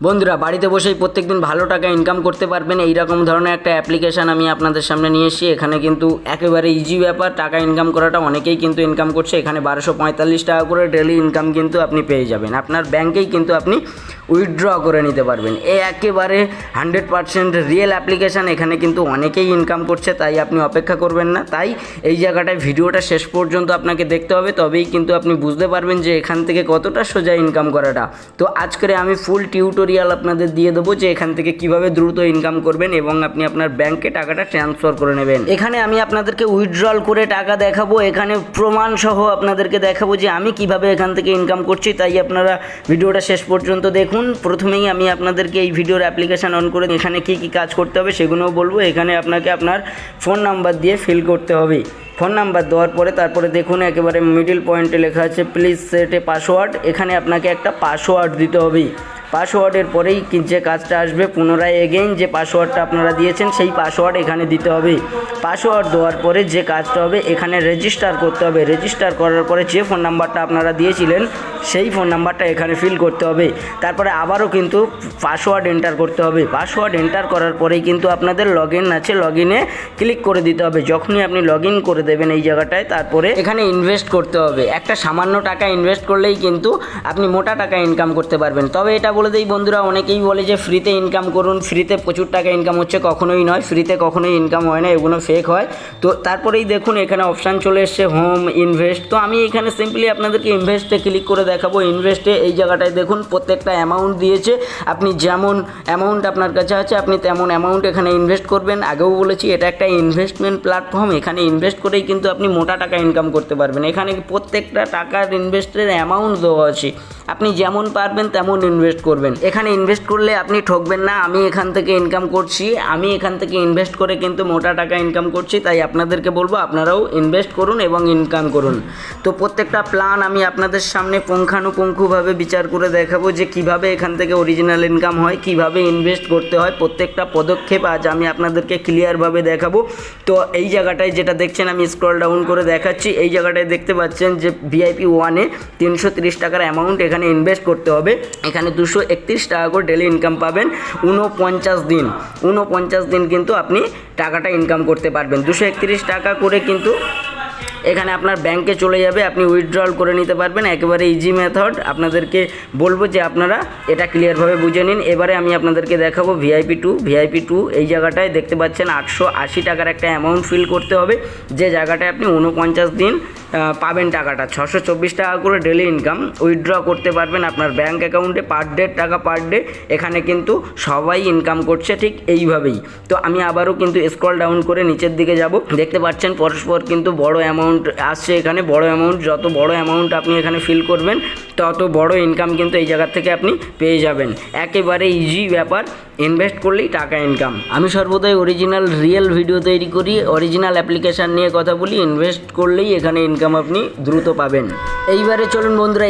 বন্ধুরা বাড়িতে বসেই প্রত্যেকদিন ভালো টাকা ইনকাম করতে পারবেন এইরকম ধরনের একটা অ্যাপ্লিকেশান আমি আপনাদের সামনে নিয়ে এসেছি। এখানে কিন্তু একেবারে ইজি ব্যাপার, টাকা ইনকাম করাটা অনেকেই কিন্তু ইনকাম করছে। এখানে 1245 টাকা করে ডেলি ইনকাম কিন্তু আপনি পেয়ে যাবেন, আপনার ব্যাংকেই কিন্তু আপনি উইথড্র করে নিতে পারবেন। একেবারে 100% রিয়েল অ্যাপ্লিকেশান, এখানে কিন্তু অনেকেই ইনকাম করছে, তাই আপনি অপেক্ষা করবেন না। তাই এই জায়গাটায় ভিডিওটা শেষ পর্যন্ত আপনাকে দেখতে হবে, তবেই কিন্তু আপনি বুঝতে পারবেন যে এখান থেকে কতটা সোজা ইনকাম করাটা। তো আজকে আমি ফুল টিউটোরিয়াল আপনাদের দিয়ে দেবো যে এখান থেকে কিভাবে দ্রুত ইনকাম করবেন এবং আপনি আপনার ব্যাংকে টাকাটা ট্রান্সফার করে নেবেন। এখানে আমি আপনাদেরকে উইথড্রল করে টাকা দেখাবো, এখানে প্রমাণ সহ আপনাদেরকে দেখাবো যে আমি কিভাবে এখান থেকে ইনকাম করছি। তাই আপনারা ভিডিওটা শেষ পর্যন্ত দেখুন। প্রথমেই আমি আপনাদেরকে এই ভিডিওর অ্যাপ্লিকেশান অন করে এখানে কি কি কাজ করতে হবে সেগুলোও বলবো। এখানে আপনাকে আপনার ফোন নাম্বার দিয়ে ফিল করতে হবে। ফোন নাম্বার দেওয়ার পরে তারপরে দেখুন একেবারে মিডল পয়েন্টে লেখা আছে প্লিজ সেট এ পাসওয়ার্ড। এখানে আপনাকে একটা পাসওয়ার্ড দিতে হবে। পাসওয়ার্ডের পরেই যে কাজটা আসবে, পুনরায় এগেইন যে পাসওয়ার্ডটা আপনারা দিয়েছেন সেই পাসওয়ার্ড এখানে দিতে হবে। পাসওয়ার্ড দেওয়ার পরে যে কাজটা হবে, এখানে রেজিস্টার করতে হবে। রেজিস্টার করার পরে যে ফোন নাম্বারটা আপনারা দিয়েছিলেন সেই ফোন নাম্বারটা এখানে ফিল করতে হবে। তারপরে আবারও কিন্তু পাসওয়ার্ড এন্টার করতে হবে। পাসওয়ার্ড এন্টার করার পরেই কিন্তু আপনাদের লগ ইন আছে, লগ ইনে ক্লিক করে দিতে হবে। যখনই আপনি লগ ইন করে দেবেন এই জায়গাটায়, তারপরে এখানে ইনভেস্ট করতে হবে। একটা সামান্য টাকা ইনভেস্ট করলেই কিন্তু আপনি মোটা টাকা ইনকাম করতে পারবেন। তবে এটা বলে দেই বন্ধুরা, অনেকেই বলে যে ফ্রিতে ইনকাম করুন, ফ্রিতে প্রচুর টাকা ইনকাম হচ্ছে। কখনোই নয়, ফ্রিতে কখনোই ইনকাম হয় না, এগুলো ফেক হয়। তো তারপরেই দেখুন এখানে অপশান চলে এসছে হোম ইনভেস্ট। তো আমি এখানে সিম্পলি আপনাদেরকে ইনভেস্টে ক্লিক করে দেখাবো। ইনভেস্টে এই জায়গাটায় দেখুন প্রত্যেকটা অ্যামাউন্ট দিয়েছে, আপনি যেমন অ্যামাউন্ট আপনার কাছে আছে আপনি তেমন অ্যামাউন্ট এখানে ইনভেস্ট করবেন। আগেও বলেছি এটা একটা ইনভেস্টমেন্ট প্ল্যাটফর্ম, এখানে ইনভেস্ট করেই কিন্তু আপনি মোটা টাকা ইনকাম করতে পারবেন। এখানে প্রত্যেকটা টাকার ইনভেস্টের অ্যামাউন্ট দেওয়া আছে, আপনি যেমন পারবেন তেমন ইনভেস্ট করবেন। এখানে ইনভেস্ট করলে আপনি ঠকবেন না। আমি এখান থেকে ইনকাম করছি, আমি এখান থেকে ইনভেস্ট করে কিন্তু মোটা টাকা ইনকাম করছি। তাই আপনাদেরকে বলবো আপনারাও ইনভেস্ট করুন এবং ইনকাম করুন। তো প্রত্যেকটা প্ল্যান আমি আপনাদের সামনে পুঙ্খানুপুঙ্খভাবে বিচার করে দেখাবো যে কিভাবে এখান থেকে অরিজিনাল ইনকাম হয়, কিভাবে ইনভেস্ট করতে হয়। প্রত্যেকটা পদক্ষেপ আজ আমি আপনাদেরকে ক্লিয়ারভাবে দেখাবো। তো এই জায়গাটায় যেটা দেখছেন আমি স্ক্রল ডাউন করে দেখাচ্ছি, এই জায়গাটায় দেখতে পাচ্ছেন যে VIP 1-এ 330 টাকার অ্যামাউন্ট এখানে ইনভেস্ট করতে হবে। এখানে 231 টাকা করে ডেলি ইনকাম পাবেন 49 দিন কিন্তু আপনি টাকাটা ইনকাম করতে পারবেন। 231 টাকা করে কিন্তু এখানে আপনার ব্যাংকে চলে যাবে, আপনি উইথড্রল করে নিতে পারবেন। একেবারে ইজি মেথড, আপনাদেরকে বলবো যে আপনারা এটা ক্লিয়ারভাবে বুঝে নিন। এবারে আমি আপনাদেরকে দেখাবো VIP 2 এই জায়গাটায় দেখতে পাচ্ছেন 880 টাকার একটা অ্যামাউন্ট ফিল করতে হবে, যে জায়গাটায় আপনি 49 দিন পাবেন টাকাটা। 624 টাকা করে ডেলি ইনকাম উইথড্র করতে পারবেন আপনার ব্যাঙ্ক অ্যাকাউন্টে পার ডে, টাকা পার ডে। এখানে কিন্তু সবাই ইনকাম করছে ঠিক এইভাবেই। তো আমি আবারও কিন্তু স্ক্রল ডাউন করে নিচের দিকে যাব, দেখতে পাচ্ছেন পরস্পর কিন্তু বড় অ্যামাউন্ট আসছে। এখানে বড় অ্যামাউন্ট, যত বড় অ্যামাউন্ট আপনি এখানে ফিল করবেন তত বড় ইনকাম কিন্তু এই জায়গা থেকে আপনি পেয়ে যাবেন। একেবারে ইজি ব্যাপার, ইনভেস্ট করলেই টাকা ইনকাম। আমি সর্বদাই অরিজিনাল রিয়েল ভিডিও তৈরি করি, অরিজিনাল অ্যাপ্লিকেশান নিয়ে কথা বলি। ইনভেস্ট করলেই এখানে ইনকাম আপনি দ্রুত পাবেন। এইবারে চলুন বন্ধুরা,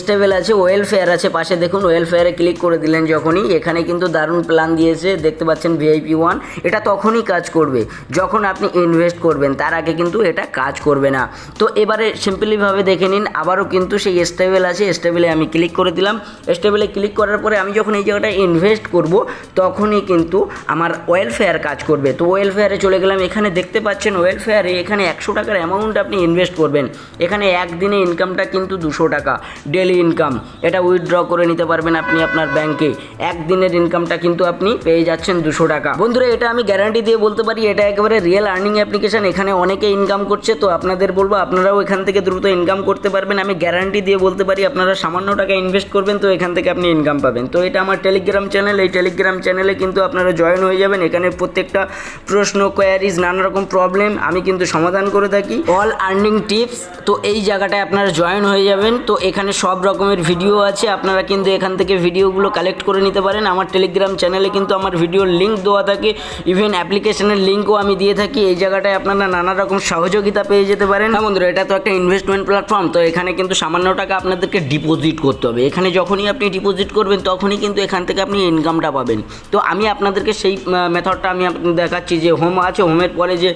স্টেবল আছে, ওয়েলফেয়ার আছে পাশে, দেখুন ওয়েলফেয়ারে ক্লিক করে দিলেন যখনই, এখানে কিন্তু দারুণ প্ল্যান দিয়েছে দেখতে পাচ্ছেন VIP 1। এটা তখনই কাজ করবে যখন আপনি ইনভেস্ট করবেন, তার আগে কিন্তু এটা কাজ করবে না। তো এবারে সিম্পলিভাবে দেখে নিন, আবারও কিন্তু সেই স্টেবল আছে, স্টেবলে আমি ক্লিক করে দিলাম। স্টেবলে ক্লিক করার পরে আমি যখন এই জায়গাটায় ইনভেস্ট করব তখনই কিন্তু আমার ওয়েলফেয়ার কাজ করবে। তো ওয়েলফেয়ারে চলে গেলাম, এখানে দেখতে পাচ্ছেন ওয়েলফেয়ারে এখানে 100 টাকার অ্যামাউন্ট আপনি ইনভেস্ট করবেন। এখানে একদিনে ইনকামটা কিন্তু 200 টাকা ডেলি ইনকাম, এটা উইথড্র করে নিতে পারবেন আপনি আপনার ব্যাংকে। একদিনের ইনকামটা কিন্তু আপনি পেয়ে যাচ্ছেন 200 টাকা। বন্ধুরা এটা আমি গ্যারান্টি দিয়ে বলতে পারি, এটা একেবারে রিয়েল আর্নিং অ্যাপ্লিকেশান, এখানে অনেকে ইনকাম করছে। তো আপনাদের বলবো আপনারাও এখান থেকে দ্রুত ইনকাম করতে পারবেন। আমি গ্যারান্টি দিয়ে বলতে পারি, আপনারা সামান্য টাকা ইনভেস্ট করবেন তো এখান থেকে আপনি ইনকাম পাবেন। তো এটা আমার টেলিগ্রাম চ্যানেল, এই টেলিগ্রাম চ্যানেলে কিন্তু আপনারা জয়েন হয়ে যাবেন। এখানে প্রত্যেকটা প্রশ্ন, কোয়ারিজ, নানা রকম প্রবলেম আমি কিন্তু সমাধান করে থাকি, অল আর্নিং টিপস। তো এই জায়গাটায় আপনারা জয়েন হয়ে যাবেন। তো এখানে সব রকমের ভিডিও আছে, আপনারা কিন্তু এখান থেকে ভিডিওগুলো কালেক্ট করে নিতে পারেন। আমার টেলিগ্রাম চ্যানেলে কিন্তু আমার ভিডিওর লিঙ্ক দেওয়া থাকে, ইভেন অ্যাপ্লিকেশনের লিঙ্কও আমি দিয়ে থাকি। এই জায়গাটায় আপনারা নানা রকম সহযোগিতা পেয়ে যেতে পারেন। হ্যাঁ বন্ধুরা, এটা তো একটা ইনভেস্টমেন্ট প্ল্যাটফর্ম, তো এখানে কিন্তু সামান্য টাকা আপনাদেরকে ডিপোজিট করতে হবে। এখানে যখনই আপনি ডিপোজিট করবেন তখনই কিন্তু এখান থেকে আপনি ইনকামটা পাবেন। তো আমি আপনাদেরকে সেই মেথডটা আমি দেখাচ্ছি, যে হোম আছে, হোমের পরে যে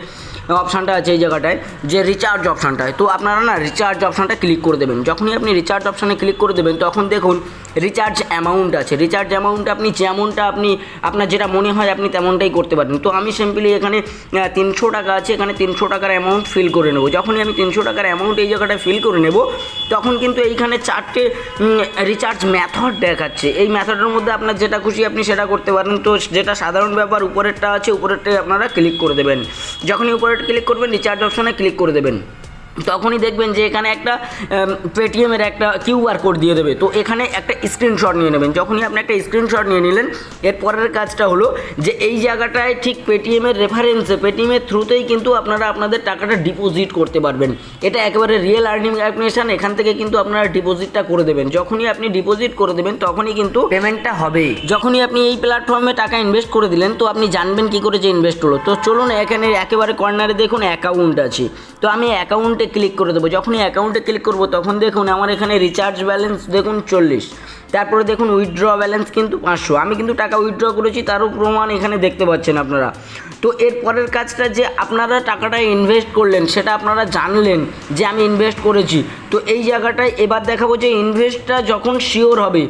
অপশানটা আছে এই জায়গাটায়, যে রিচার্জ অপশানটায়, তো আপনারা না রিচার্জ অপশানটা ক্লিক করে দেবেন। যখনই আপনি রিচার্জ অপশানে ক্লিক করে দেবেন তখন দেখুন রিচার্জ অ্যামাউন্ট আছে। রিচার্জ অ্যামাউন্ট আপনি যেমনটা আপনার যেটা মনে হয় আপনি তেমনটাই করতে পারেন। তো আমি সিম্পলি এখানে 300 টাকা আছে, এখানে 300 টাকার অ্যামাউন্ট ফিল করে নেব। যখনই আমি 300 টাকার অ্যামাউন্ট এই জায়গাটায় ফিল করে নেব তখন কিন্তু এইখানে 4টে রিচার্জ মেথড দেখাচ্ছে। এই মেথডের মধ্যে আপনার যেটা খুশি আপনি সেটা করতে পারেন। তো যেটা সাধারণ ব্যাপার উপরেরটা আছে, উপরেরটাই আপনারা ক্লিক করে দেবেন। যখনই উপরেরটা ক্লিক করবেন রিচার্জ অপশানে ক্লিক করে দেবেন তখনই দেখবেন যে এখানে একটা পেটিএমের একটা কিউআর কোড দিয়ে দেবে। তো এখানে একটা স্ক্রিনশট নিয়ে নেবেন। যখনই আপনি একটা স্ক্রিনশট নিয়ে নিলেন এর পরের কাজটা হলো যে এই জায়গাটায় ঠিক পেটিএমের রেফারেন্সে পেটিএমের থ্রুতেই কিন্তু আপনারা আপনাদের টাকাটা ডিপোজিট করতে পারবেন। এটা একেবারে রিয়েল আর্নিং অ্যাপ্লিকেশন। এখান থেকে কিন্তু আপনারা ডিপোজিটটা করে দেবেন। যখনই আপনি ডিপোজিট করে দেবেন তখনই কিন্তু পেমেন্টটা হবে। যখনই আপনি এই প্ল্যাটফর্মে টাকা ইনভেস্ট করে দিলেন তো আপনি জানবেন কী করে যে ইনভেস্ট হলো। তো চলুন এখানে একেবারে কর্নারে দেখুন অ্যাকাউন্ট আছে। তো আমি অ্যাকাউন্টে ক্লিক করে দেবো। যখনই অ্যাকাউন্টে ক্লিক করব তখন দেখুন আমার এখানে রিচার্জ ব্যালেন্স দেখুন 40, তারপরে দেখুন উইথড্র ব্যালেন্স কিন্তু 500। আমি কিন্তু টাকা উইথড্র করেছি তারও প্রমাণ এখানে দেখতে পাচ্ছেন আপনারা। তো এর পরের কাজটা যে আপনারা টাকাটা ইনভেস্ট করলেন সেটা আপনারা জানলেন যে আমি ইনভেস্ট করেছি। তো এই জায়গাটায় এবার দেখাবো যে ইনভেস্টটা যখন শিওর হবে,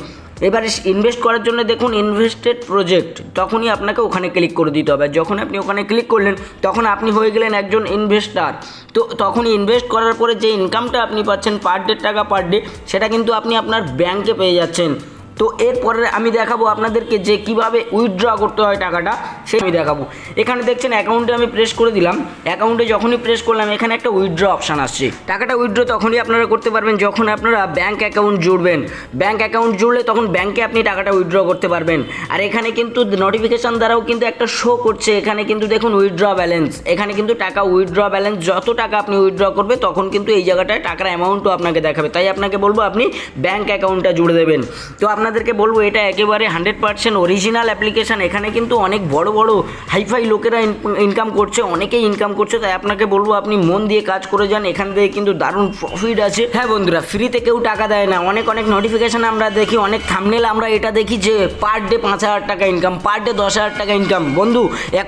এবারে ইনভেস্ট করার জন্য দেখুন ইনভেস্টেড প্রজেক্ট, তখনই আপনাকে ওখানে ক্লিক করে দিতে হবে। যখন আপনি ওখানে ক্লিক করলেন তখন আপনি হয়ে গেলেন একজন ইনভেস্টার। তো তখনই ইনভেস্ট করার পরে যে ইনকামটা আপনি পাচ্ছেন পার ডে টাকা পার ডে, সেটা কিন্তু আপনি আপনার ব্যাংকে পেয়ে যাচ্ছেন। তো এরপরে আমি দেখাবো আপনাদেরকে যে কিভাবে উইথড্র করতে হয় টাকাটা, সেই আমি দেখাবো। এখানে দেখছেন অ্যাকাউন্টে আমি প্রেস করে দিলাম। অ্যাকাউন্টে যখনই প্রেস করলাম এখানে একটা উইথড্র অপশান আসছে। টাকাটা উইথড্র তখনই আপনারা করতে পারবেন যখন আপনারা ব্যাঙ্ক অ্যাকাউন্ট জুড়বেন। ব্যাঙ্ক অ্যাকাউন্ট জুড়লে তখন ব্যাঙ্কে আপনি টাকাটা উইথড্র করতে পারবেন। আর এখানে কিন্তু নোটিফিকেশান দ্বারাও কিন্তু একটা শো করছে, এখানে কিন্তু দেখুন উইথড্র ব্যালেন্স। এখানে কিন্তু টাকা উইথড্র ব্যালেন্স যত টাকা আপনি উইথড্র করবে তখন কিন্তু এই জায়গাটায় টাকার অ্যামাউন্টও আপনাকে দেখাবে। তাই আপনাকে বলবো আপনি ব্যাঙ্ক অ্যাকাউন্টটা জুড়ে দেবেন। তো আপনাদেরকে বলবো এটা একেবারে 100% অরিজিনাল অ্যাপ্লিকেশান। এখানে কিন্তু অনেক বড় বড় হাইফাই লোকেরা ইনকাম করছে, অনেকেই ইনকাম করছে। তাই আপনাকে বলবো আপনি মন দিয়ে কাজ করে যান, এখান থেকে কিন্তু দারুণ প্রফিট আছে। হ্যাঁ বন্ধুরা, ফ্রিতে কেউ টাকা দেয় না। অনেক নোটিফিকেশান আমরা দেখি, অনেক থাম্বনেল আমরা এটা দেখি যে পার ডে 5,000 টাকা ইনকাম, পার ডে 10,000 টাকা ইনকাম। বন্ধু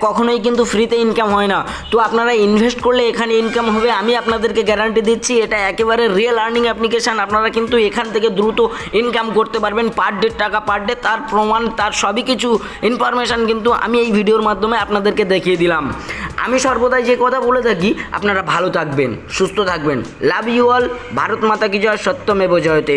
কখনোই কিন্তু ফ্রিতে ইনকাম হয় না। তো আপনারা ইনভেস্ট করলে এখানে ইনকাম হবে, আমি আপনাদেরকে গ্যারান্টি দিচ্ছি। এটা একেবারে রিয়েল আর্নিং অ্যাপ্লিকেশান। আপনারা কিন্তু এখান থেকে দ্রুত ইনকাম করতে পারবেন পার ডে টাকা পার ডে। তার প্রমাণ, তার সবই কিছু ইনফরমেশান কিন্তু আমি এই ভিডিওর মাধ্যমে আপনাদেরকে দেখিয়ে দিলাম। আমি সর্বদাই যে কথা বলে থাকি, আপনারা ভালো থাকবেন, সুস্থ থাকবেন। Love you all. ভারত মাতা কি জয়, সত্যমেব জয়তে।